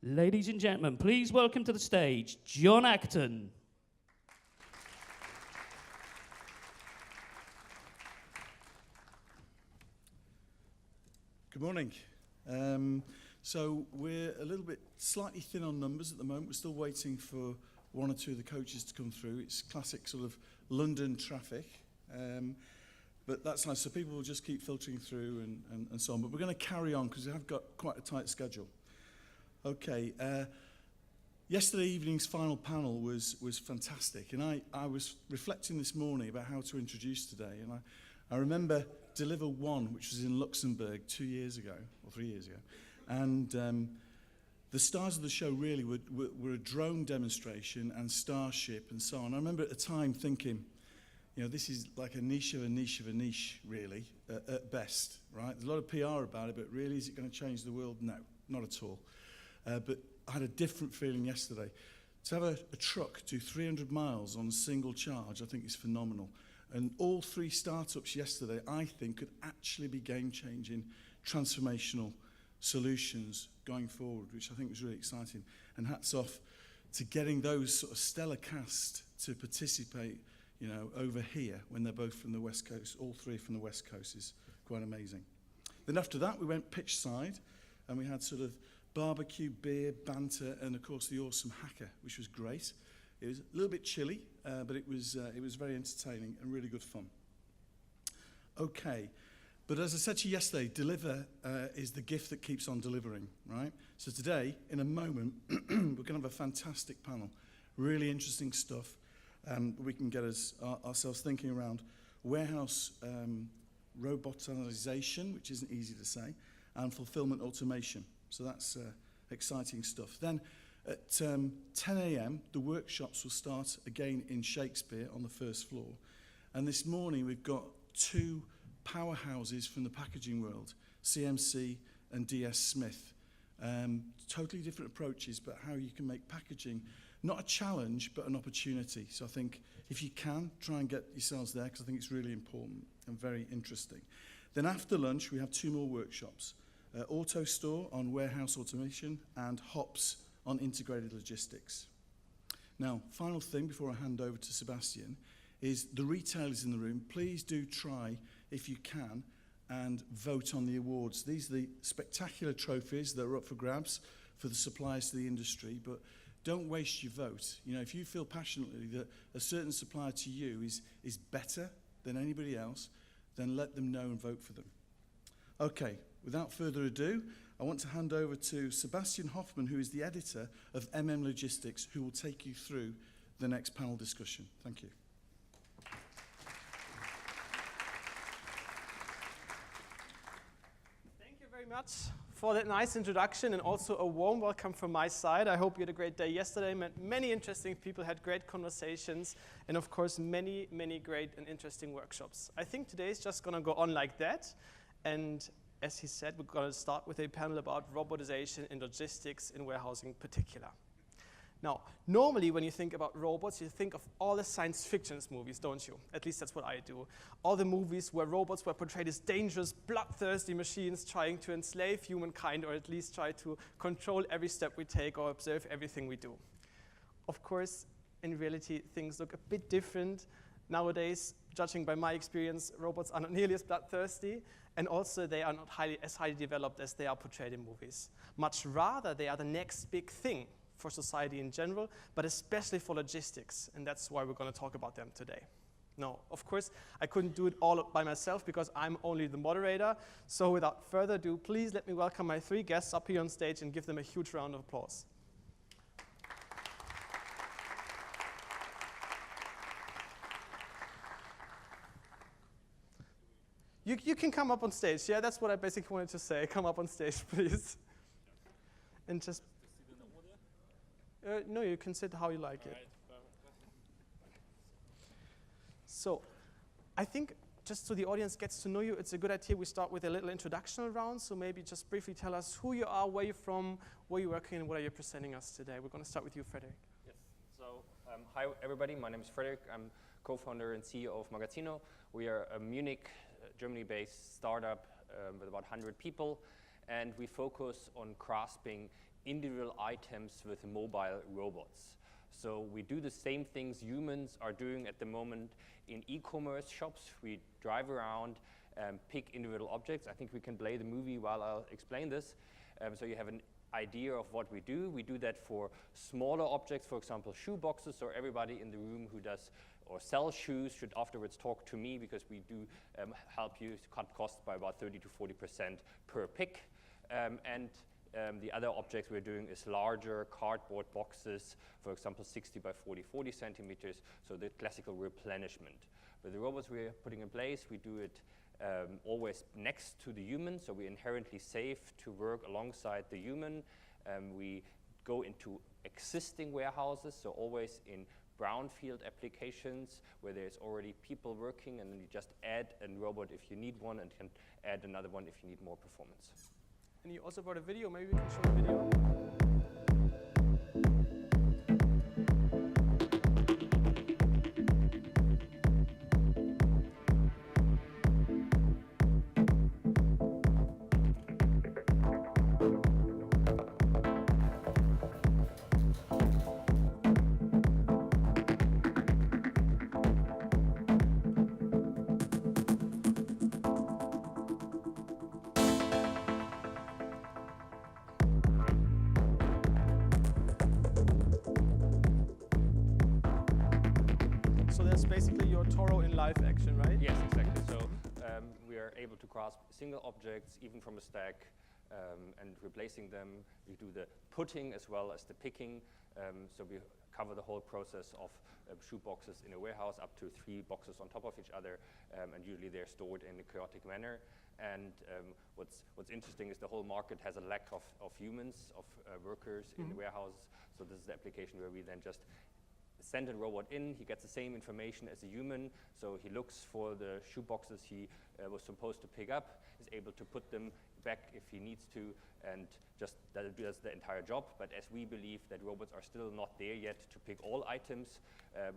Ladies and gentlemen, please welcome to the stage, John Acton. Good morning. So we're a little bit slightly thin on numbers at the moment. We're still waiting for one or two of the coaches to come through. It's classic sort of London traffic. But that's nice. So people will just keep filtering through and so on. But we're going to carry on because we have got quite a tight schedule. Okay. Yesterday evening's final panel was fantastic. And I was reflecting this morning about how to introduce today. And I remember Deliver One, which was in Luxembourg 2 years ago, or 3 years ago. And the stars of the show really were a drone demonstration and Starship and so on. I remember at the time thinking, you know, this is like a niche of a niche of a niche, really, at best, right? There's a lot of PR about it, but really, is it going to change the world? No, not at all. But I had a different feeling yesterday. To have a truck do 300 miles on a single charge, I think is phenomenal. And all three startups yesterday, I think, could actually be game-changing, transformational solutions going forward, which I think was really exciting. And hats off to getting those sort of stellar cast to participate, you know, over here when they're both from the West Coast. All three from the West Coast is quite amazing. Then after that, we went pitch side, and we had sort of barbecue, beer, banter, and of course the awesome hacker, which was great. It was a little bit chilly, but it was very entertaining and really good fun. Okay, but as I said to you yesterday, deliver is the gift that keeps on delivering, right? So today, in a moment, we're going to have a fantastic panel, really interesting stuff. We can get ourselves thinking around warehouse robotization, which isn't easy to say, and fulfillment automation. So that's exciting stuff. Then at 10 a.m., the workshops will start again in Shakespeare on the first floor. And this morning, we've got two powerhouses from the packaging world, CMC and DS Smith. Totally different approaches, but how you can make packaging not a challenge, but an opportunity. So I think if you can, try and get yourselves there, because I think it's really important and very interesting. Then after lunch, we have two more workshops. AutoStore on warehouse automation and Hops on integrated logistics. Now, final thing before I hand over to Sebastian is the retailers in the room, please do try, if you can, and vote on the awards. These are the spectacular trophies that are up for grabs for the suppliers to the industry, but don't waste your vote. You know, if you feel passionately that a certain supplier to you is better than anybody else, then let them know and vote for them. Okay, without further ado, I want to hand over to Sebastian Hoffman, who is the editor of Logistics, who will take you through the next panel discussion. Thank you. Thank you very much for that nice introduction, and also a warm welcome from my side. I hope you had a great day yesterday, met many interesting people, had great conversations, and of course many, many great and interesting workshops. I think today is just going to go on like that, and as he said, we're going to start with a panel about robotization in logistics in warehousing in particular. Now, normally when you think about robots, you think of all the science fiction movies, don't you? At least that's what I do. All the movies where robots were portrayed as dangerous, bloodthirsty machines trying to enslave humankind, or at least try to control every step we take or observe everything we do. Of course, in reality, things look a bit different. Nowadays, judging by my experience, robots are not nearly as bloodthirsty, and also they are not as highly developed as they are portrayed in movies. Much rather, they are the next big thing for society in general, but especially for logistics, and that's why we're going to talk about them today. Now, of course, I couldn't do it all by myself because I'm only the moderator, so without further ado, please let me welcome my three guests up here on stage and give them a huge round of applause. You can come up on stage. Yeah, that's what I basically wanted to say. Come up on stage, please. And just... no, you can sit how you like it. So, I think just so the audience gets to know you, it's a good idea we start with a little introduction round. So maybe just briefly tell us who you are, where you're from, where you're working, and what are you presenting us today. We're going to start with you, Frederick. Yes. So, hi everybody. My name is Frederick. I'm co-founder and CEO of Magazino. We are a Munich, Germany-based startup with about 100 people, and we focus on grasping individual items with mobile robots. So we do the same things humans are doing at the moment in e-commerce shops. We drive around, pick individual objects. I think we can play the movie while I'll explain this. So you have an idea of what we do. We do that for smaller objects, for example, shoe boxes, so everybody in the room who does or sells shoes should afterwards talk to me, because we do help you to cut costs by about 30 to 40% per pick. The other objects we're doing is larger cardboard boxes, for example, 60 by 40 centimeters, so the classical replenishment. With the robots we're putting in place, we do it always next to the human, so we're inherently safe to work alongside the human. We go into existing warehouses, so always in brownfield applications where there's already people working, and then you just add a robot if you need one, and can add another one if you need more performance. And you also brought a video. Maybe we can show a video. So that's basically your Toro in live action, right? Yes, exactly. So we are able to grasp single objects, even from a stack, and replacing them. We do the putting as well as the picking. So we cover the whole process of shoe boxes in a warehouse, up to 3 boxes on top of each other, and usually they're stored in a chaotic manner. And what's interesting is the whole market has a lack of humans, of workers in the warehouses. So this is the application where we then just send a robot in. He gets the same information as a human, so he looks for the shoe boxes he was supposed to pick up, is able to put them back if he needs to, and just does the entire job. But as we believe that robots are still not there yet to pick all items,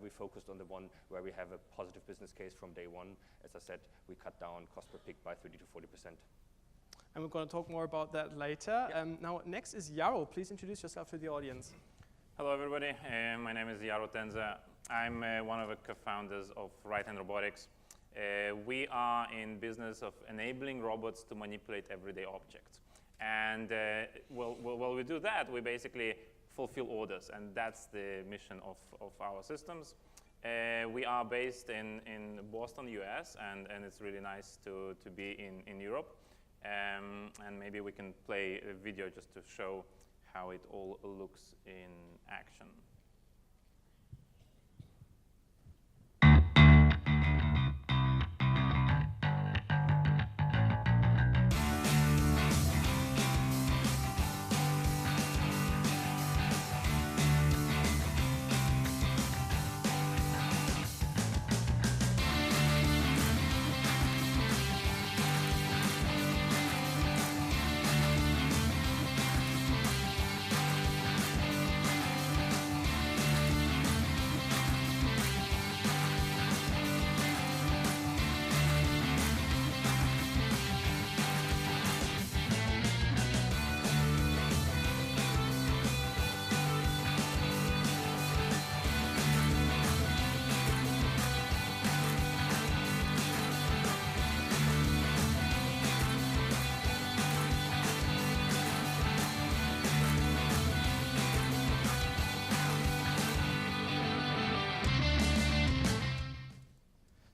we focused on the one where we have a positive business case from day one. As I said, we cut down cost per pick by 30 to 40%. And we're going to talk more about that later. Now, next is Jaro. Please introduce yourself to the audience. Hello, everybody. My name is Jaro Tenza. I'm one of the co-founders of Right-Hand Robotics. We are in business of enabling robots to manipulate everyday objects. And while we do that, we basically fulfill orders, and that's the mission of our systems. We are based in Boston, US, and it's really nice to be in Europe. And maybe we can play a video just to show how it all looks in action.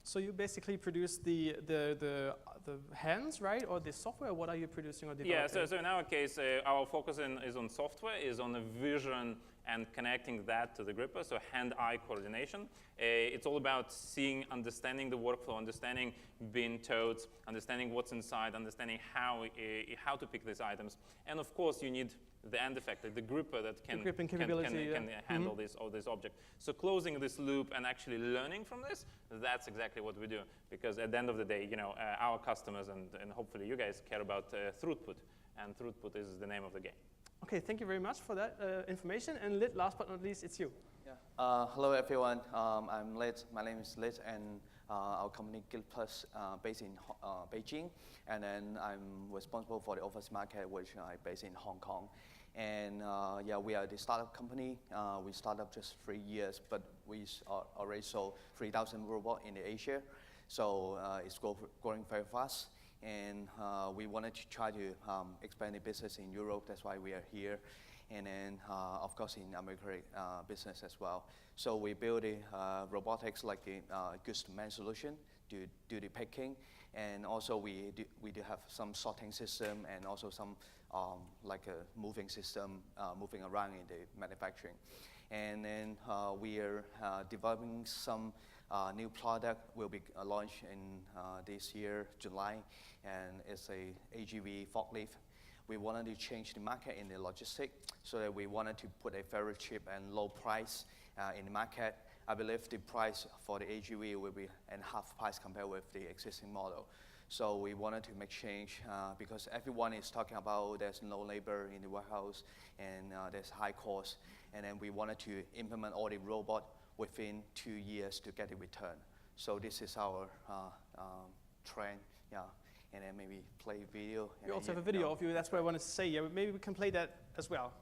So you basically produce the hands, right? Or the software? What are you producing or developing? Yeah, so in our case, our focus is on software, is on the vision and connecting that to the gripper, so hand-eye coordination. It's all about seeing, understanding the workflow, understanding bin totes, understanding what's inside, understanding how to pick these items. And of course, you need the end effector, the gripper that can handle all these objects. So closing this loop and actually learning from this, that's exactly what we do. Because at the end of the day, our customers and hopefully you guys care about throughput, and throughput is the name of the game. Okay, thank you very much for that information. And last but not least, it's you. Yeah. Hello, everyone. I'm Lit. My name is Lit, and our company Guild Plus based in Beijing. And then I'm responsible for the office market, which I based in Hong Kong. And yeah, we are the startup company. We started up just 3 years, but we already sold 3,000 robots in Asia. So it's growing very fast. And we wanted to try to expand the business in Europe. That's why we are here. And then, of course, in American business as well. So we build the robotics like the goods-to-man solution to do the picking. And also we do have some sorting system and also some like a moving system moving around in the manufacturing. And then we are developing some new product will be launched in this year, July, and it's a AGV forklift. We wanted to change the market in the logistics, so that we wanted to put a very cheap and low price in the market. I believe the price for the AGV will be in half price compared with the existing model. So we wanted to make change because everyone is talking about there's no labor in the warehouse and there's high cost. And then we wanted to implement all the robot within 2 years to get a return. So this is our trend, yeah. And then maybe play video. We also have a video of you. That's what I wanted to say. Yeah, maybe we can play that as well.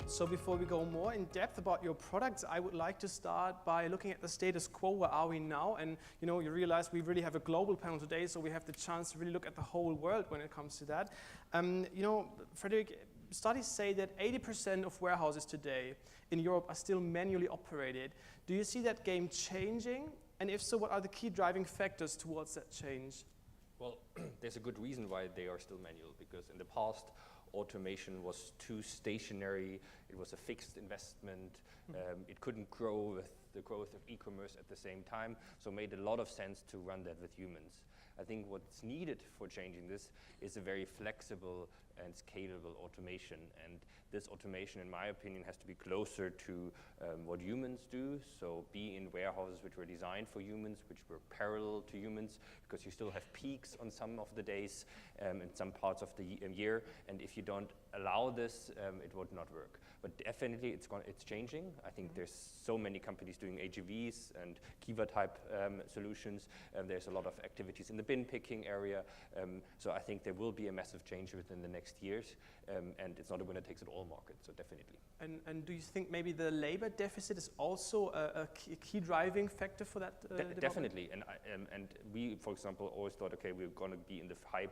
So before we go more in depth about your products, I would like to start by looking at the status quo. Where are we now? And you realize we really have a global panel today, so we have the chance to really look at the whole world when it comes to that. Frederick, studies say that 80% of warehouses today in Europe are still manually operated. Do you see that game changing? And if so, what are the key driving factors towards that change? Well, there's a good reason why they are still manual, because in the past, automation was too stationary. It was a fixed investment. It couldn't grow with the growth of e-commerce at the same time, so it made a lot of sense to run that with humans. I think what's needed for changing this is a very flexible and scalable automation, and this automation, in my opinion, has to be closer to what humans do, so be in warehouses which were designed for humans, which were parallel to humans, because you still have peaks on some of the days in some parts of the year, and if you don't allow this, it would not work. But definitely it's changing. I think there's so many companies doing AGVs and Kiva type solutions. There's a lot of activities in the bin picking area. So I think there will be a massive change within the next years. And it's not a winner takes it all market, so definitely. And do you think maybe the labor deficit is also a key driving factor for that? Definitely. And we, for example, always thought, okay, we're going to be in the high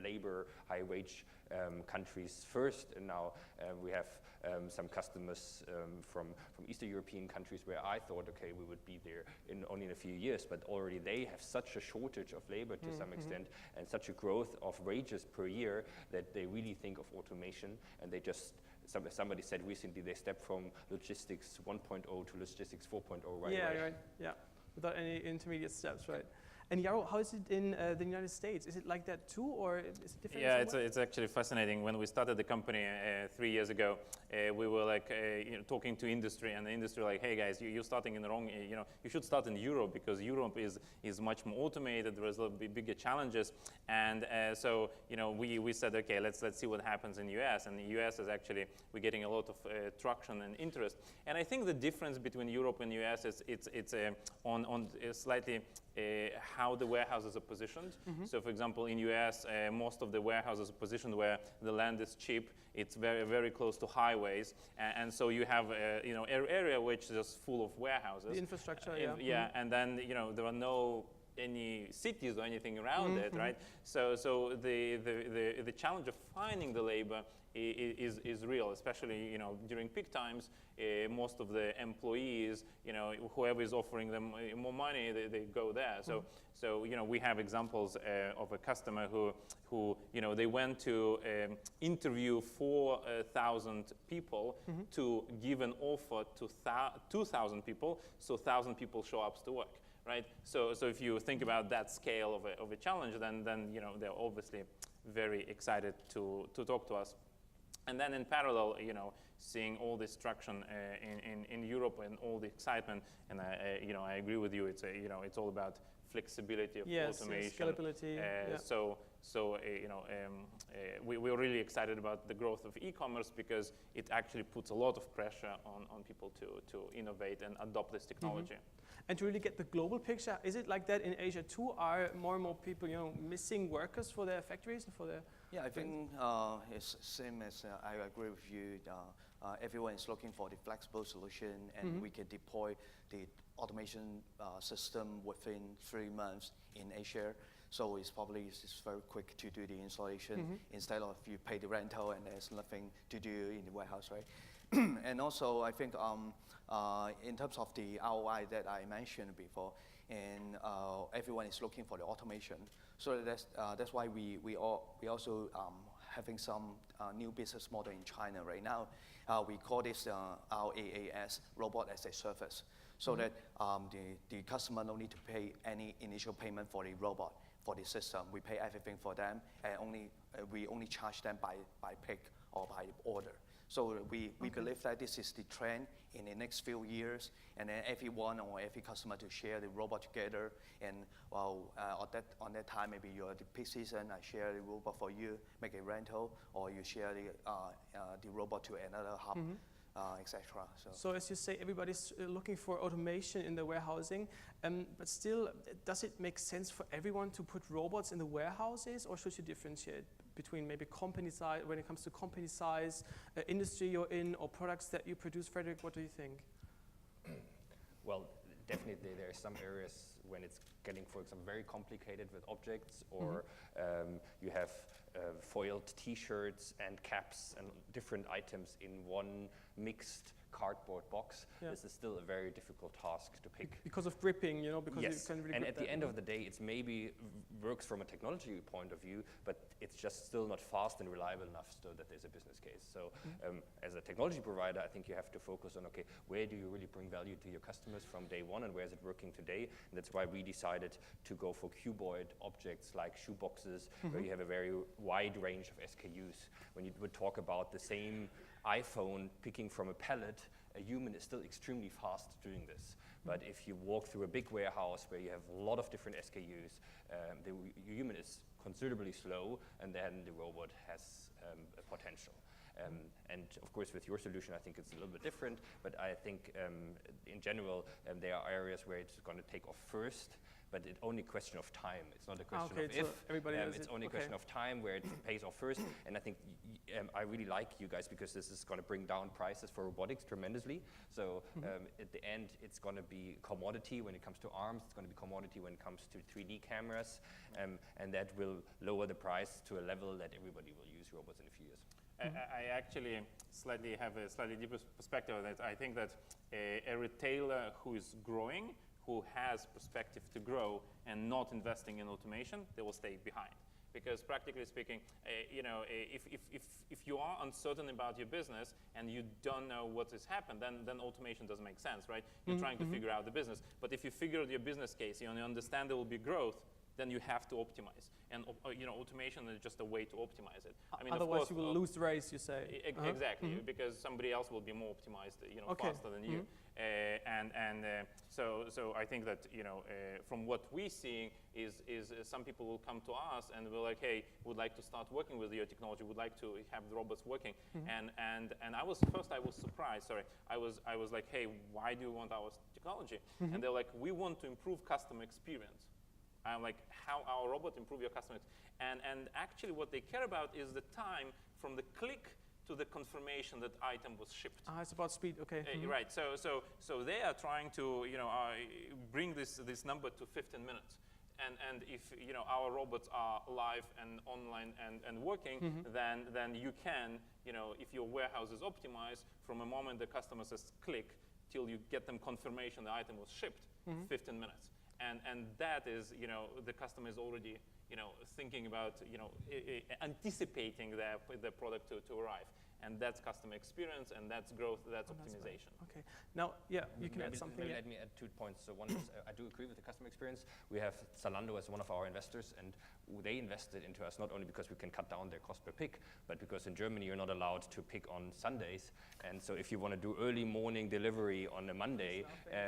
labor, high wage countries first, and now we have some customers from Eastern European countries where I thought, okay, we would be there only in a few years, but already they have such a shortage of labor to some extent, and such a growth of wages per year that they really think of automation, and they just, somebody said recently they stepped from logistics 1.0 to logistics 4.0 right away. Right, yeah, without any intermediate steps, right? And Yaro, how is it in the United States? Is it like that too, or is it different? Yeah, somewhat? it's actually fascinating. When we started the company 3 years ago, we were like talking to industry, and the industry like, hey guys, you're starting in the wrong. You should start in Europe because Europe is much more automated. There's a little bit bigger challenges, and so we said, okay, let's see what happens in US. And the US is actually we're getting a lot of traction and interest. And I think the difference between Europe and US is it's on slightly. How the warehouses are positioned. So, for example, in US, most of the warehouses are positioned where the land is cheap. It's very, very close to highways, and so you have area which is just full of warehouses. The infrastructure, yeah. And then there are no any cities or anything around it, right? So the challenge of finding the labor is real, especially during peak times. Most of the employees, whoever is offering them more money, they go there. So we have examples of a customer who they went to interview 4,000 people to give an offer to 2,000 people, so 1,000 people show up to work. Right. So if you think about that scale of a challenge, then they're obviously very excited to talk to us. And then in parallel, seeing all this traction in Europe and all the excitement, and I agree with you. It's it's all about flexibility of automation, yes, scalability. We're really excited about the growth of e-commerce because it actually puts a lot of pressure on people to innovate and adopt this technology. And to really get the global picture, is it like that in Asia too? Are more and more people, missing workers for their factories and for their? Yeah, I think it's same as I agree with you. Everyone is looking for the flexible solution, and we can deploy the automation system within 3 months in Asia. So it's probably very quick to do the installation instead of you pay the rental and there's nothing to do in the warehouse, right? And also, I think in terms of the ROI that I mentioned before, and everyone is looking for the automation. So that's why we also having some new business model in China right now. We call this RAAS, Robot as a Service, so that the customer don't need to pay any initial payment for the robot, for the system. We pay everything for them, and we only charge them by pick or by order. So we believe that this is the trend in the next few years, and then everyone or every customer to share the robot together. And on that time, maybe you're the peak season, I share the robot for you, make a rental, or you share the robot to another hub, etc. So as you say, everybody's looking for automation in the warehousing, but still, does it make sense for everyone to put robots in the warehouses, or should you differentiate between maybe company size, when it comes to company size, industry you're in, or products that you produce? Frederick, what do you think? Well, definitely there are some areas when it's getting, for example, very complicated with objects, or you have foiled T-shirts and caps and different items in one mixed cardboard box. This is still a very difficult task to pick. Because of gripping, because you can really and grip at the end of the day, it's maybe works from a technology point of view, but it's just still not fast and reliable enough so that there's a business case. So as a technology provider, I think you have to focus on, okay, where do you really bring value to your customers from day one, and where is it working today? And that's why we decided to go for cuboid objects like shoe boxes, where you have a very wide range of SKUs. When you would talk about the same iPhone picking from a pallet, a human is still extremely fast doing this. But if you walk through a big warehouse where you have a lot of different SKUs, the human is considerably slow, and then the robot has a potential. And of course, with your solution, I think it's a little bit different, but I think in general, there are areas where it's going to take off first, but it's only a question of time. It's not a question of so if, everybody it's only a question of time where it pays off first. And I think I really like you guys because this is going to bring down prices for robotics tremendously. So at the end, it's going to be commodity when it comes to arms. It's going to be commodity when it comes to 3D cameras, and that will lower the price to a level that everybody will use robots in a few years. I actually have a slightly deeper perspective on that. I think that a retailer who is growing, who has perspective to grow and not investing in automation, they will stay behind. Because practically speaking, if you are uncertain about your business and you don't know what has happened, then automation doesn't make sense, right? You're trying to figure out the business. But if you figure out your business case, you understand there will be growth, then you have to optimize. And automation is just a way to optimize it. I mean, otherwise, of course, you will lose the race, you say. Exactly, because somebody else will be more optimized, faster than you. So I think that from what we're seeing is some people will come to us and we're like, hey, we'd like to start working with your technology. We'd like to have the robots working. And I was surprised. Sorry, I was like, hey, why do you want our technology? And they're like, we want to improve customer experience. I'm like, how our robot improve your customer experience? And actually, what they care about is the time from the click to the confirmation that item was shipped. It's about speed, okay. Right, so they are trying to bring this number to 15 minutes. And if our robots are live and online and working, then you can, if your warehouse is optimized, from a moment the customer says click till you get them confirmation the item was shipped, 15 minutes. And that is, the customer is already, thinking about, anticipating the product to arrive. And that's customer experience, and that's growth, that's optimization. Right. Okay. Now, yeah, you can add something. Maybe let me add 2 points. So one is, I do agree with the customer experience. We have Zalando as one of our investors, and they invested into us not only because we can cut down their cost per pick, but because in Germany you're not allowed to pick on Sundays. And so if you want to do early morning delivery on a Monday,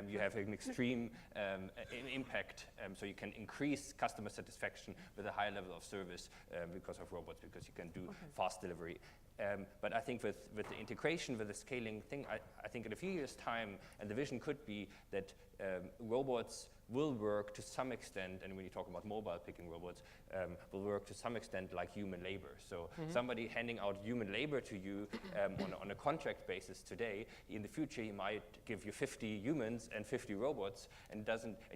you have an extreme impact. So you can increase customer satisfaction with a high level of service because of robots, because you can do fast delivery. But I think with the integration, with the scaling thing, I think in a few years' time, and the vision could be that robots will work to some extent, and when you talk about mobile picking robots, will work to some extent like human labor. So somebody handing out human labor to you on a contract basis today, in the future he might give you 50 humans and 50 robots, and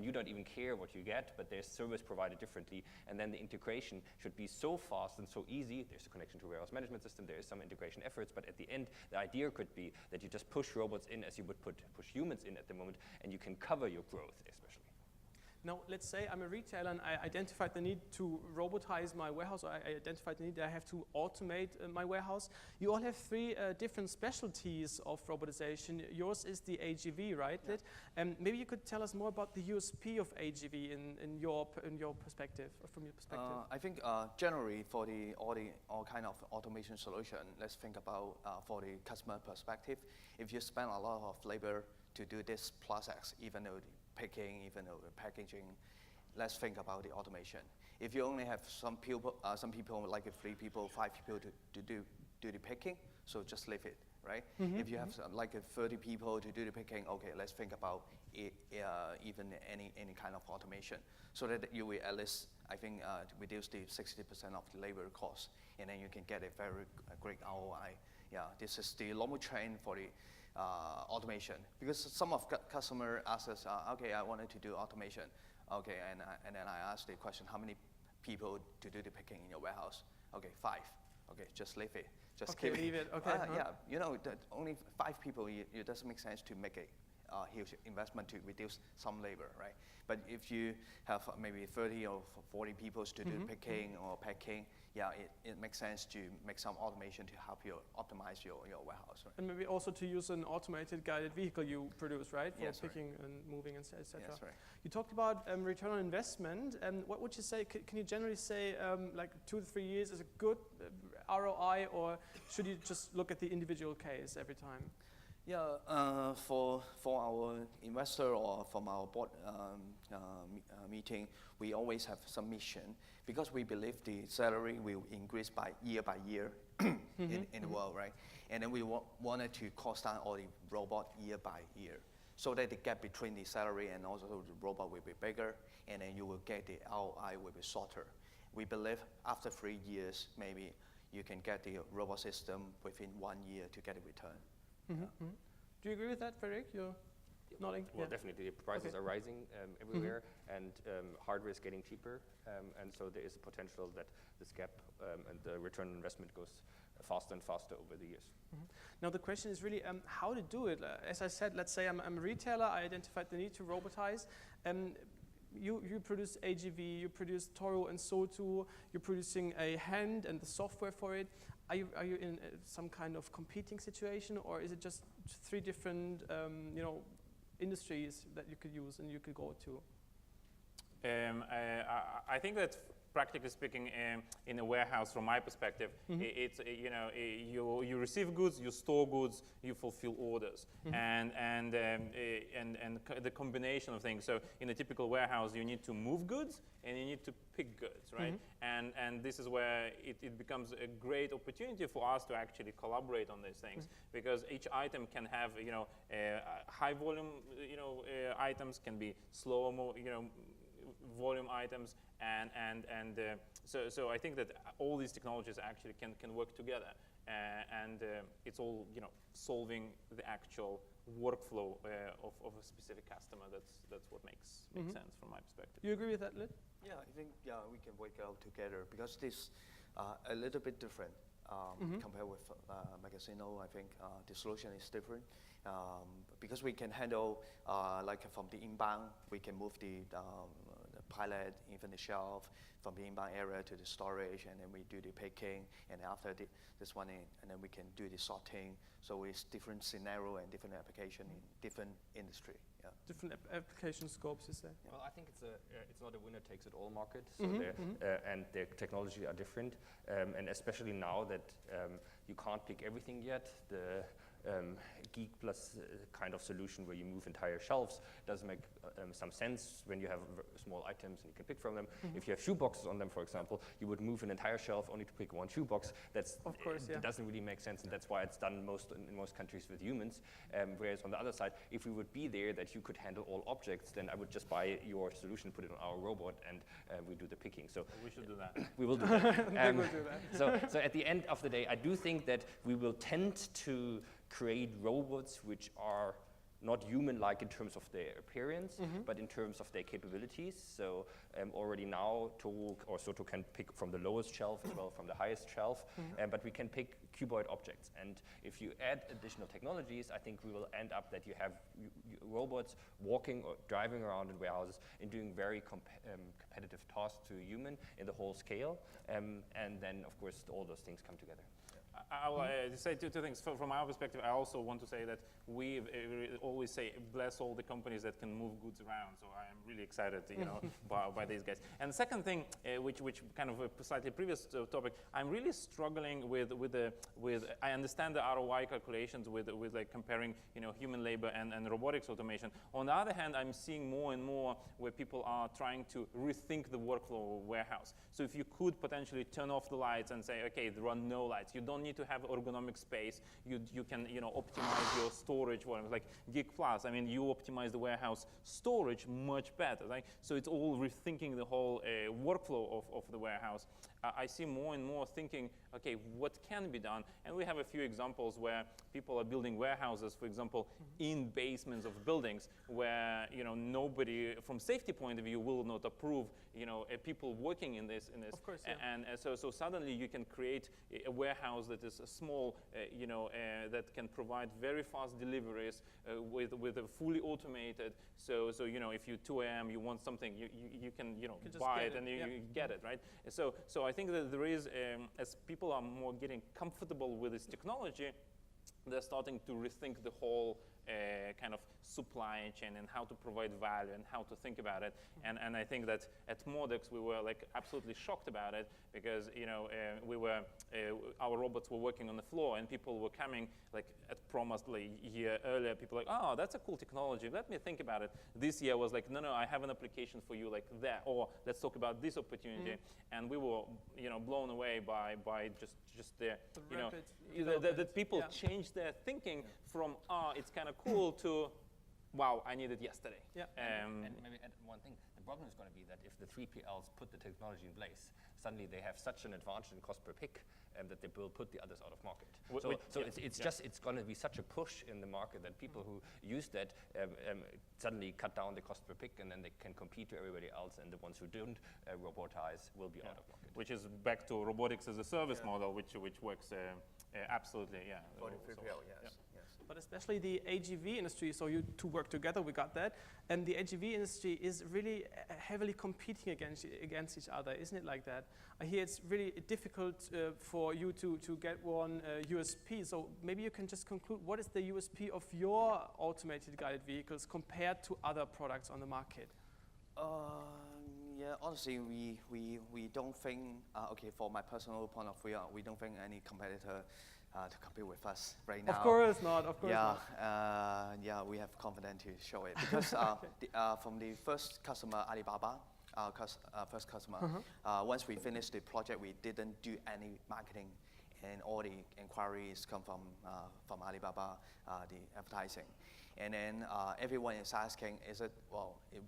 you don't even care what you get, but there's service provided differently, and then the integration should be so fast and so easy. There's a connection to warehouse management system, there is some integration efforts, but at the end, the idea could be that you just push robots in as you would push humans in at the moment, and you can cover your growth especially. Now, let's say I'm a retailer and I identified the need to robotize my warehouse, or I identified the need that I have to automate my warehouse. You all have 3 different specialties of robotization. Yours is the AGV, right? Yeah. Maybe you could tell us more about the USP of AGV in your perspective, or from your perspective. I think generally for all kind of automation solution, let's think about for the customer perspective. If you spend a lot of labor to do this process, even though picking, even though packaging, let's think about the automation. If you only have some people like 3 people, 5 people to do the picking, so just leave it, right? If you have like 30 people to do the picking, okay, let's think about even any kind of automation, so that you will at least, I think, reduce the 60% of the labor cost, and then you can get a very great ROI. Yeah, this is the normal trend for the automation, because some of customer ask us, okay, I wanted to do automation, okay, and then I ask the question, how many people to do the picking in your warehouse? Okay, 5. Okay, just leave it. Just okay, leave it. Okay. Yeah, only 5 people. It doesn't make sense to make a huge investment to reduce some labor, right? But if you have maybe 30 or 40 people to do picking or packing, yeah, it makes sense to make some automation to help you optimize your warehouse. Right? And maybe also to use an automated guided vehicle you produce, right? For yes, picking and moving, et cetera. Yes, right. You talked about return on investment. What would you say, can you generally say like 2 to 3 years is a good ROI, or should you just look at the individual case every time? Yeah, for our investor or from our board meeting, we always have some mission, because we believe the salary will increase by year in the world, right? And then we wanted to cost down all the robot year by year, so that the gap between the salary and also the robot will be bigger, and then you will get the ROI will be shorter. We believe after 3 years, maybe you can get the robot system within 1 year to get a return. Do you agree with that, Frederick? You're nodding? Well, definitely. The prices are rising everywhere, and hardware is getting cheaper, and so there is a potential that this gap and the return on investment goes faster and faster over the years. Now the question is really how to do it. As I said, let's say I'm a retailer, I identified the need to robotize. you produce AGV, you produce Toro and Sotu, you're producing a hand and the software for it. Are you in some kind of competing situation, or is it just three different industries that you could use and you could go to? I think that, practically speaking, in a warehouse, from my perspective, it's you receive goods, you store goods, you fulfill orders, and the combination of things. So in a typical warehouse, you need to move goods and you need to pick goods, right? And this is where it becomes a great opportunity for us to actually collaborate on these things, because each item can have high volume items, can be slower volume items, and so I think that all these technologies actually can work together, and it's all solving the actual workflow of a specific customer. That's what makes sense from my perspective. You agree with that, Lid? Yeah, I think we can work out together, because this a little bit different compared with Magazino. I think the solution is different because we can handle like from the inbound, we can move the pallet, even the shelf, from the inbound area to the storage, and then we do the picking, and after this one, and then we can do the sorting. So it's different scenario and different application in different industry. Yeah. Different application scopes, you say? Yeah. Well, I think it's not a winner-takes-it-all market, so and the technology are different, and especially now that you can't pick everything yet, the Geek Plus kind of solution where you move entire shelves does make some sense when you have small items and you can pick from them. If you have shoe boxes on them, for example, you would move an entire shelf only to pick one shoe box. That's of course, it doesn't really make sense, and that's why it's done in most countries with humans. Whereas on the other side, if we would be there that you could handle all objects, then I would just buy your solution, put it on our robot, and we do the picking. So we should do that. we will do that. We'll do that. So at the end of the day, I do think that we will tend to create robots which are not human-like in terms of their appearance, but in terms of their capabilities. So already now, Soto can pick from the lowest shelf as well from the highest shelf, but we can pick cuboid objects. And if you add additional technologies, I think we will end up that you have robots walking or driving around in warehouses and doing very competitive tasks to a human in the whole scale. And then, of course, all those things come together. I will say two things. From our perspective, I also want to say that we always say bless all the companies that can move goods around. So I am really excited, by these guys. And the second thing, which kind of a slightly previous topic, I'm really struggling with. I understand the ROI calculations with like comparing human labor and robotics automation. On the other hand, I'm seeing more and more where people are trying to rethink the workflow of warehouse. So if you could potentially turn off the lights and say, okay, there are no lights. You don't need to have ergonomic space. You can optimize your storage volumes. Like Geek Plus, I mean, you optimize the warehouse storage much better. Right? So it's all rethinking the whole workflow of the warehouse. I see more and more thinking, okay, what can be done? And we have a few examples where people are building warehouses, for example, in basements of buildings where nobody, from safety point of view, will not approve people working in this. Of course, yeah. And so suddenly you can create a warehouse that is small, that can provide very fast deliveries with a fully automated. So if you 2 a.m. you want something, you can buy it and you get it, right? So I think that there is, as people are more getting comfortable with this technology, they're starting to rethink the whole kind of supply chain and how to provide value and how to think about it. And I think that at Modex we were like absolutely shocked about it because our robots were working on the floor and people were coming like at promised like a year earlier. People were like, oh, that's a cool technology. Let me think about it. This year was like, no, I have an application for you like that, or let's talk about this opportunity. And we were blown away by just the that people changed their thinking from it's kind of cool to wow, I need it yesterday. Yeah. And maybe add one thing. The problem is going to be that if the 3PLs put the technology in place, suddenly they have such an advantage in cost per pick that they will put the others out of market. It's going to be such a push in the market that people who use that suddenly cut down the cost per pick, and then they can compete to everybody else, and the ones who don't robotize will be out of market. Which is back to robotics as a service model, which works absolutely, For the 3PL, yes. but especially the AGV industry, so you two work together, we got that, and the AGV industry is really heavily competing against each other, isn't it like that? I hear it's really difficult for you to get one USP, so maybe you can just conclude, what is the USP of your automated guided vehicles compared to other products on the market? Yeah, honestly, we don't think, okay, for my personal point of view, we don't think any competitor to compete with us right now. Of course not, of course not. Yeah, we have confidence to show it. Because from the first customer, Alibaba, our first customer, once we finished the project, we didn't do any marketing, and all the inquiries come from Alibaba, the advertising. And then everyone is asking, is it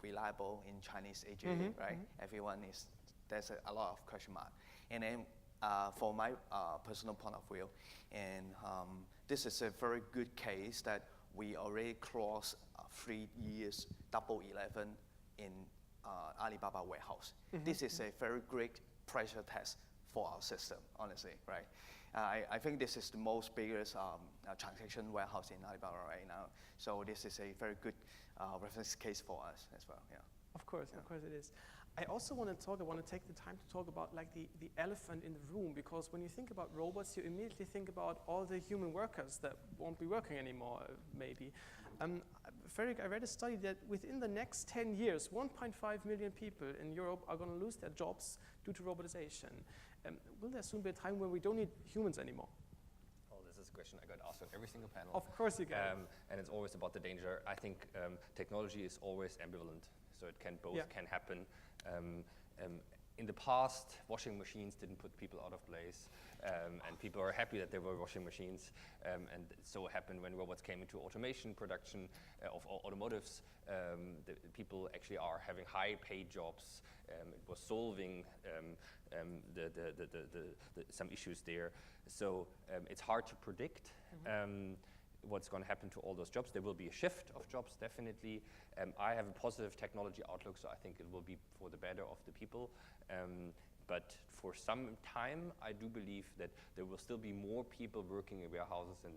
reliable in Chinese AGV, right? Everyone is, there's a lot of question mark. And then for my personal point of view, and this is a very good case that we already crossed 3 years double 11 in Alibaba warehouse. This is a very great pressure test for our system, honestly, right? I think this is the most biggest transaction warehouse in Alibaba right now. So this is a very good reference case for us as well. Yeah. Of course it is. I also want to take the time to talk about like the elephant in the room, because when you think about robots, you immediately think about all the human workers that won't be working anymore, maybe. Frederick, I read a study that within the next 10 years, 1.5 million people in Europe are going to lose their jobs due to robotization. Will there soon be a time when we don't need humans anymore? Well, this is a question I got asked on every single panel. Of course you get and it's always about the danger. I think technology is always ambivalent, so it can both can happen. In the past, washing machines didn't put people out of place, and people are happy that there were washing machines. And so happened when robots came into automation production of automotives. The people actually are having high-paid jobs. It was solving some issues there. So it's hard to predict what's going to happen to all those jobs. There will be a shift of jobs, definitely. I have a positive technology outlook, so I think it will be for the better of the people. But for some time, I do believe that there will still be more people working in warehouses than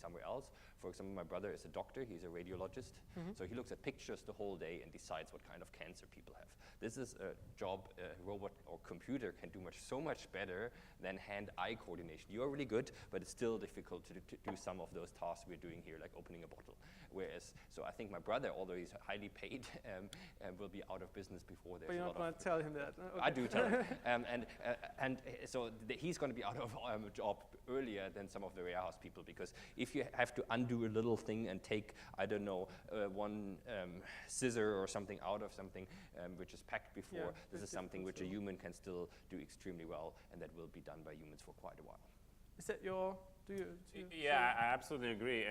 somewhere else. For example, my brother is a doctor, he's a radiologist, so he looks at pictures the whole day and decides what kind of cancer people have. This is a job a robot or computer can do so much better than hand-eye coordination. You're really good, but it's still difficult to do some of those tasks we're doing here, like opening a bottle. So I think my brother, although he's highly paid, will be out of business before there's a lot of... But you're not going to tell him that? Okay. I do tell him. So he's going to be out of a job earlier than some of the warehouse people, because if you have to undo a little thing and take, I don't know, one scissor or something out of something which is packed before, this is something which a human can still do extremely well, and that will be done by humans for quite a while. Is that your... Yeah, I absolutely agree.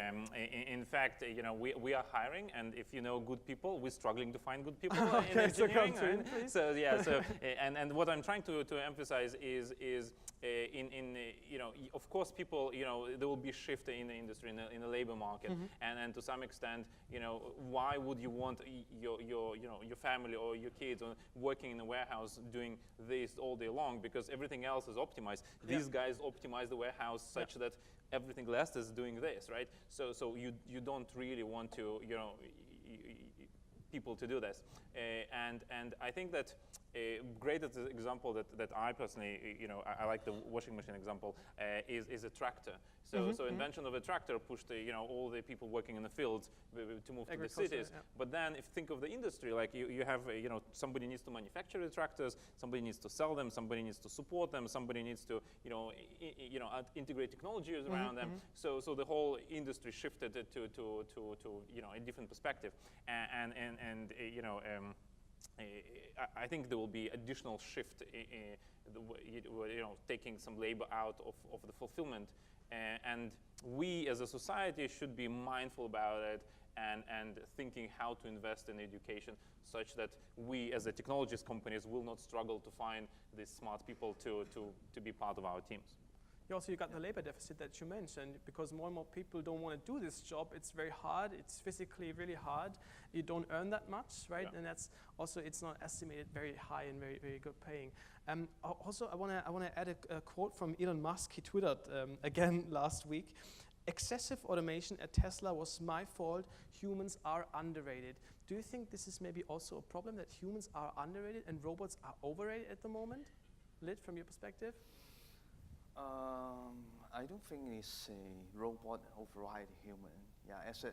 In fact, we are hiring, and if you know good people, we're struggling to find good people in engineering. So yeah, and what I'm trying to emphasize is of course, people, there will be a shift in the industry, in the labor market, and to some extent, why would you want your family or your kids working in a warehouse doing this all day long, because everything else is optimized. These guys optimize the warehouse such that everything else is doing this, right? So you don't really want to, people to do this. And I think that a great example that I personally, I like the washing machine example, is a tractor. So invention of a tractor pushed all the people working in the fields to move to the cities. Yeah. But then if you think of the industry, like you have, somebody needs to manufacture the tractors, somebody needs to sell them, somebody needs to support them, somebody needs to, integrate technologies around them. So the whole industry shifted to a different perspective. I think there will be additional shift, taking some labor out of the fulfillment, and we as a society should be mindful about it and thinking how to invest in education such that we as a technologist companies will not struggle to find these smart people to be part of our teams. You got the labor deficit that you mentioned, because more and more people don't want to do this job. It's very hard. It's physically really hard. You don't earn that much, right? Yeah. And that's also, it's not estimated very high and very, very good paying. Also, I want to add a quote from Elon Musk. He tweeted again last week. excessive automation at Tesla was my fault. Humans are underrated. Do you think this is maybe also a problem, that humans are underrated and robots are overrated at the moment? Lid, from your perspective? I don't think it's a robot override human. Yeah, as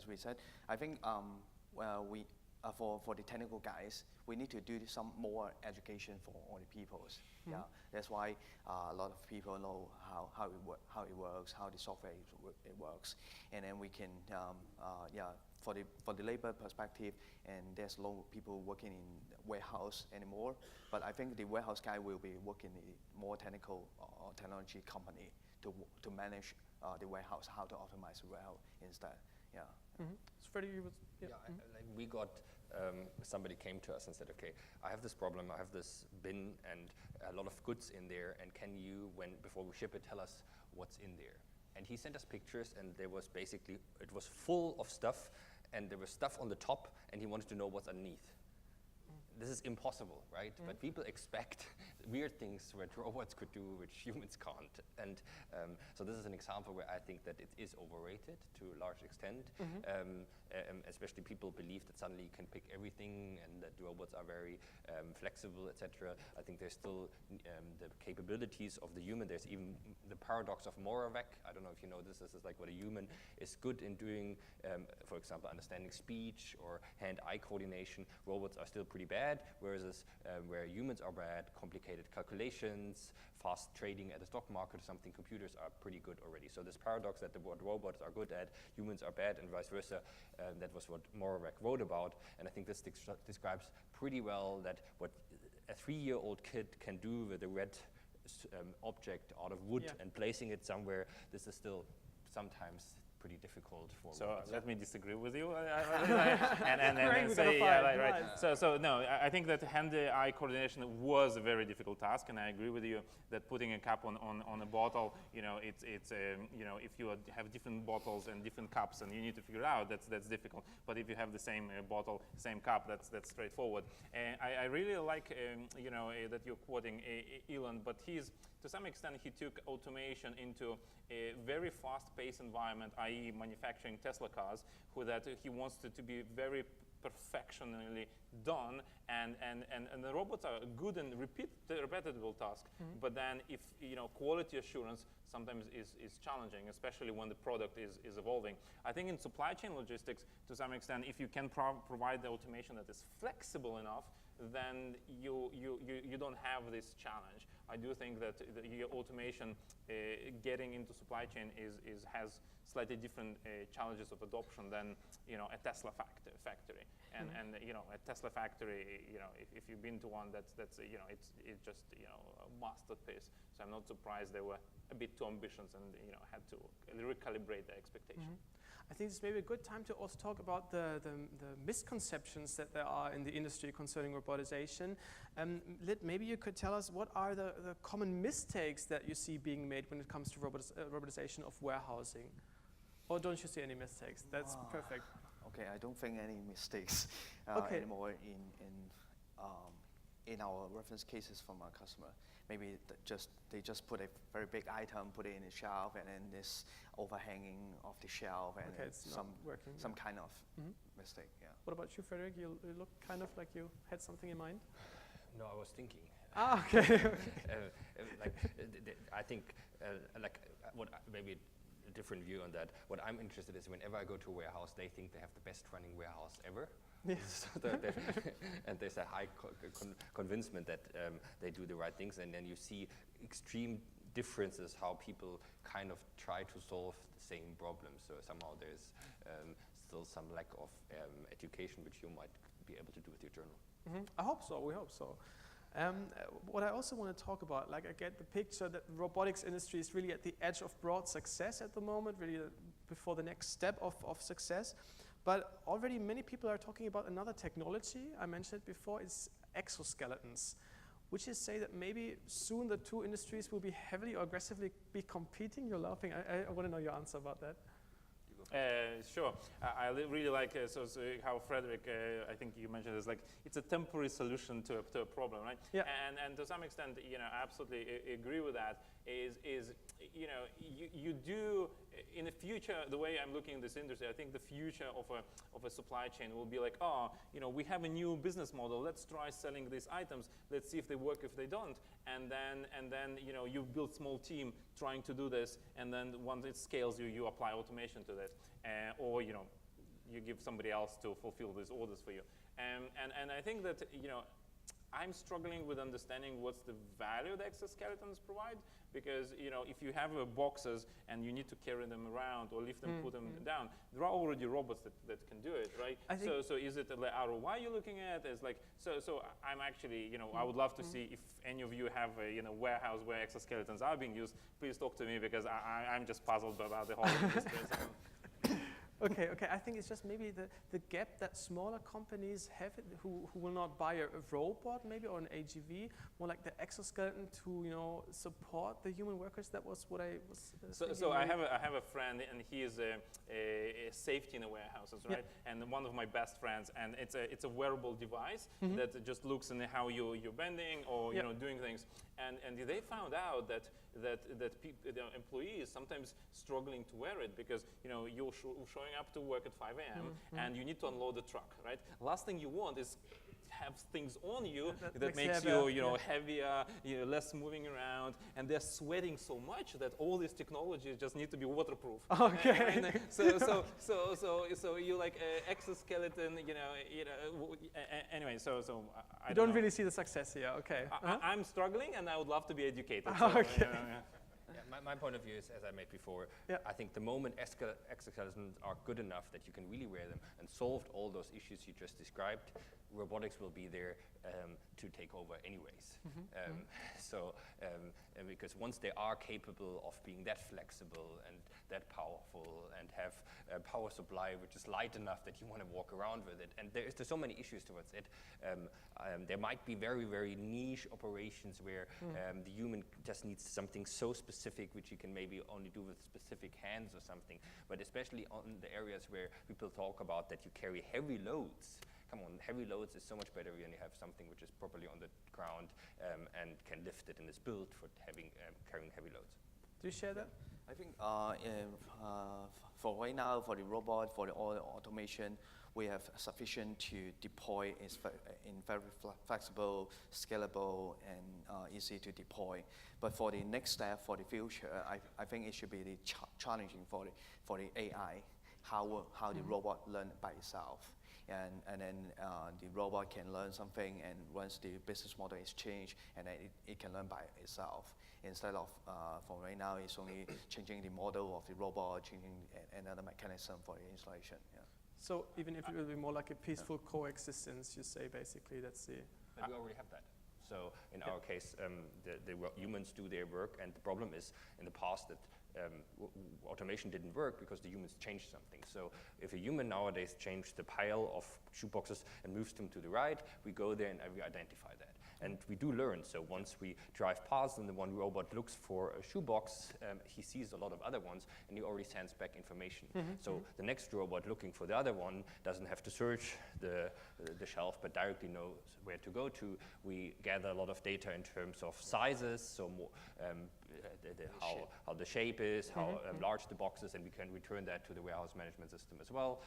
we said, I think for the technical guys, we need to do some more education for all the peoples. Yeah, that's why a lot of people know how it works, how the software it works, and then we can for the labor perspective, and there's no people working in warehouse anymore. But I think the warehouse guy will be working in a more technical technology company to manage the warehouse, how to optimize the warehouse instead. Yeah. Mm-hmm. So Freddie, you would, like we got somebody came to us and said, okay, I have this problem, I have this bin and a lot of goods in there, and can you, before we ship it, tell us what's in there? And he sent us pictures, and there was basically, it was full of stuff, and there was stuff on the top, and he wanted to know what's underneath. This is impossible, right? But people expect weird things that robots could do, which humans can't. And so this is an example where I think that it is overrated to a large extent. Especially people believe that suddenly you can pick everything and that robots are very flexible, etc. I think there's still the capabilities of the human. There's even the paradox of Moravec. I don't know if you know this. This is like what a human is good in doing, for example, understanding speech or hand-eye coordination. Robots are still pretty bad, whereas where humans are bad, complicated calculations, fast trading at the stock market or something, computers are pretty good already. So this paradox that what robots are good at, humans are bad, and vice versa, that was what Moravec wrote about. And I think this describes pretty well that what a 3-year-old kid can do with a red object out of wood and placing it somewhere, this is still sometimes pretty difficult for robots. Let me disagree with you and say, right. So no, I think that hand-eye coordination was a very difficult task, and I agree with you that putting a cap on a bottle, it's if you have different bottles and different cups, and you need to figure it out, that's difficult. But if you have the same bottle, same cup, that's straightforward. I really like that you're quoting Elon, but to some extent he took automation into a very fast-paced environment, i.e. manufacturing Tesla cars, that he wants to be very perfectionally done, and the robots are good and repetitive task, but then if quality assurance sometimes is challenging, especially when the product is evolving. I think in supply chain logistics, to some extent, if you can provide the automation that is flexible enough, then you don't have this challenge. I do think that your automation getting into supply chain has slightly different challenges of adoption than a Tesla factory. And a Tesla factory, if you've been to one, it's just a masterpiece. So I'm not surprised they were a bit too ambitious and had to recalibrate their expectation. I think this may be a good time to also talk about the misconceptions that there are in the industry concerning robotization. Lid, maybe you could tell us what are the common mistakes that you see being made when it comes to robotization of warehousing? Or don't you see any mistakes? That's perfect. Okay, I don't think any mistakes anymore in our reference cases from our customer. Maybe they just put a very big item, put it in the shelf, and then this overhanging of the shelf, and some kind of mistake. Yeah. What about you, Frederick? You look kind of like you had something in mind. No, I was thinking. Okay. I think maybe a different view on that. What I'm interested is whenever I go to a warehouse, they think they have the best running warehouse ever. Yes. And there's a high convincement that they do the right things, and then you see extreme differences how people kind of try to solve the same problem. So somehow there's still some lack of education, which you might be able to do with your journal. I hope so. We hope so. What I also want to talk about, I get the picture that the robotics industry is really at the edge of broad success at the moment, really before the next step of success. But already many people are talking about another technology. I mentioned it before, it's exoskeletons, which is say that maybe soon the two industries will be heavily or aggressively be competing. You're laughing. I want to know your answer about that. go first. Sure. I really like so how Frederick, I think you mentioned, is like it's a temporary solution to a problem, right? Yeah. And to some extent, I absolutely agree with that. Is you do in the future, the way I'm looking at this industry, I think the future of a supply chain will be like, we have a new business model. Let's try selling these items. Let's see if they work, if they don't, and then you build small team trying to do this, and then once it scales, you apply automation to this, or you give somebody else to fulfill these orders for you, and I think that I'm struggling with understanding what's the value the exoskeletons provide, because if you have boxes and you need to carry them around or lift them, put them down, there are already robots that can do it, right? So is it the ROI you're looking at? Is like so I'm actually I would love to see if any of you have a warehouse where exoskeletons are being used. Please talk to me, because I'm just puzzled about the whole industry. Okay. I think it's just maybe the gap that smaller companies have who will not buy a robot maybe or an AGV, more like the exoskeleton to support the human workers. That was what I was thinking. So I have a friend, and he is a safety in the warehouses, right? Yeah. And one of my best friends, and it's a wearable device that just looks in how you're bending or doing things, and they found out that employees sometimes struggling to wear it because you're showing up to work at 5 a.m. And you need to unload the truck, right? Last thing you want is have things on you that makes you heavier, less moving around, and they're sweating so much that all these technologies just need to be waterproof. Okay. And so you like exoskeleton, anyway. So I you don't really see the success here. Okay. I'm struggling, and I would love to be educated. Okay. My point of view is, as I made before, I think the moment exoskeletons are good enough that you can really wear them and solved all those issues you just described, robotics will be there to take over anyways. Because once they are capable of being that flexible and that powerful and have a power supply which is light enough that you want to walk around with it, and there's so many issues towards it. There might be very, very niche operations where the human just needs something so specific which you can maybe only do with specific hands or something. But especially on the areas where people talk about that you carry heavy loads. Come on, heavy loads is so much better when you have something which is properly on the ground and can lift it and is built for carrying heavy loads. Do you share that? I think for right now, for the robot, for the automation, we have sufficient to deploy in very flexible, scalable, and easy to deploy. But for the next step, for the future, I think it should be the challenging for the AI, how the robot learn by itself. And then the robot can learn something, and once the business model is changed, and then it can learn by itself. Instead of, for right now, it's only changing the model of the robot, changing another mechanism for the installation. Yeah. So even if it will be more like a peaceful coexistence, you say basically that's the... But we already have that. So in our case, the humans do their work, and the problem is in the past that automation didn't work because the humans changed something. So if a human nowadays changed the pile of shoeboxes and moves them to the right, we go there and we identify that. And we do learn. So once we drive past and the one robot looks for a shoebox, he sees a lot of other ones, and he already sends back information. So the next robot looking for the other one doesn't have to search the shelf, but directly knows where to go to. We gather a lot of data in terms of sizes, so more, how the shape is, how large the box is, and we can return that to the warehouse management system as well.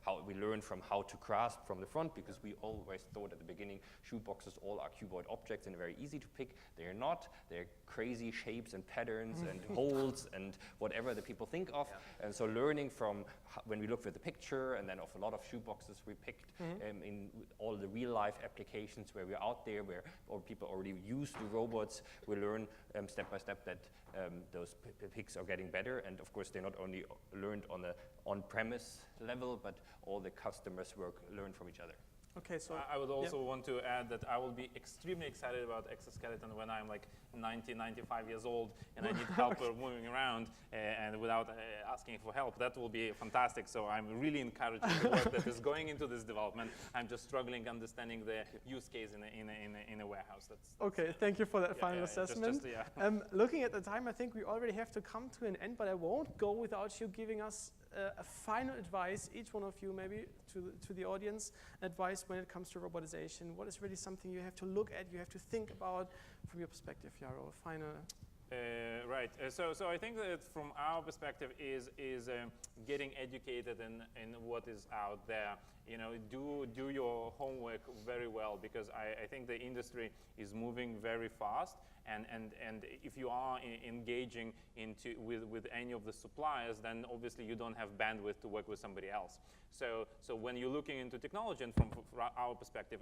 How we learn from how to grasp from the front, because we always thought at the beginning shoeboxes all are cuboid objects and very easy to pick. They're not. They're crazy shapes and patterns and holes and whatever the people think of. And so learning from when we looked at the picture and then of a lot of shoeboxes we picked in all the real life applications where we're out there, where people already use the robots, we learn step by step that those picks are getting better. And of course, they're not only learned on the on-premise level, but all the customers learn from each other. Okay, so I would also want to add that I will be extremely excited about exoskeleton when I'm like 90, 95 years old and I need help moving around and without asking for help. That will be fantastic. So I'm really encouraging the work that is going into this development. I'm just struggling understanding the use case in a warehouse. Okay, thank you for that final assessment. Looking at the time, I think we already have to come to an end, but I won't go without you giving us a final advice, each one of you maybe, to the audience, advice when it comes to robotization? What is really something you have to look at, you have to think about from your perspective, Jaro? Final. Right. So I think that from our perspective is getting educated in what is out there. You know, do your homework very well, because I think the industry is moving very fast. And if you are engaging with any of the suppliers, then obviously you don't have bandwidth to work with somebody else. So when you're looking into technology, and from our perspective,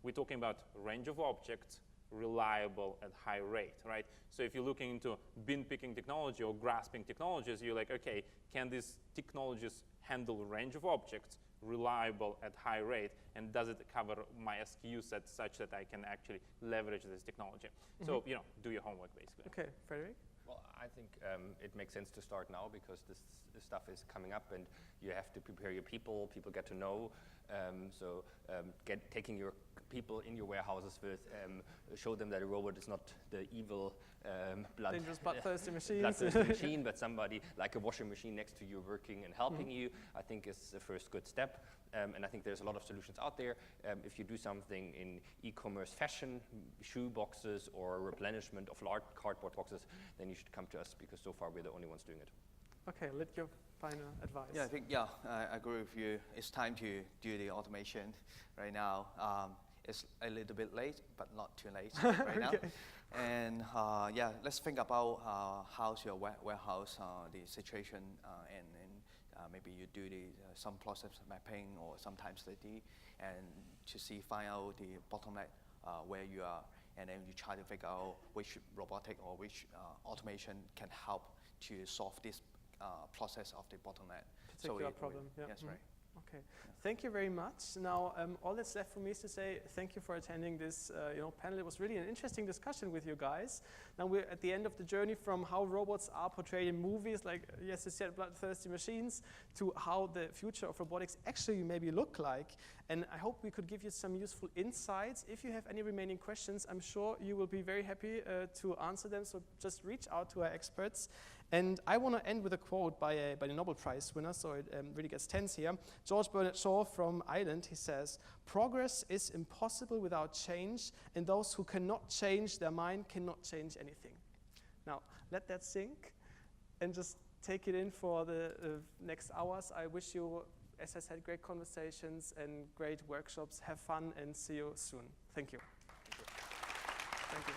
we're talking about range of objects, reliable at high rate, right? So if you're looking into bin picking technology or grasping technologies, you're like, okay, can these technologies handle range of objects, reliable at high rate, and does it cover my SKU set such that I can actually leverage this technology? So, you know, do your homework, basically. Okay, Frederick? Well, I think it makes sense to start now, because this stuff is coming up and you have to prepare your people get to know. Taking your people in your warehouses with, show them that a robot is not the evil dangerous bloodthirsty machine. Bloodthirsty machine, but somebody like a washing machine next to you working and helping you, I think is the first good step. And I think there's a lot of solutions out there. If you do something in e-commerce fashion, shoe boxes or replenishment of large cardboard boxes, then you should come to us, because so far we're the only ones doing it. Okay, let your final advice. Yeah, I think, I agree with you. It's time to do the automation right now. It's a little bit late, but not too late right now. And let's think about how's your warehouse, the situation, and maybe you do some process mapping or sometimes and to find out the bottleneck where you are, and then you try to figure out which robotic or which automation can help to solve this process of the bottleneck. Particular problem. Yeah. Yes, right. Okay, thank you very much. Now, all that's left for me is to say thank you for attending this panel. It was really an interesting discussion with you guys. Now we're at the end of the journey from how robots are portrayed in movies, like, yes, you said, bloodthirsty machines, to how the future of robotics actually maybe look like. And I hope we could give you some useful insights. If you have any remaining questions, I'm sure you will be very happy to answer them. So just reach out to our experts. And I want to end with a quote by the Nobel Prize winner, so it really gets tense here. George Bernard Shaw from Ireland, he says, "Progress is impossible without change, and those who cannot change their mind cannot change anything." Now, let that sink, and just take it in for the next hours. I wish you, as I said, great conversations and great workshops. Have fun, and see you soon. Thank you. Thank you.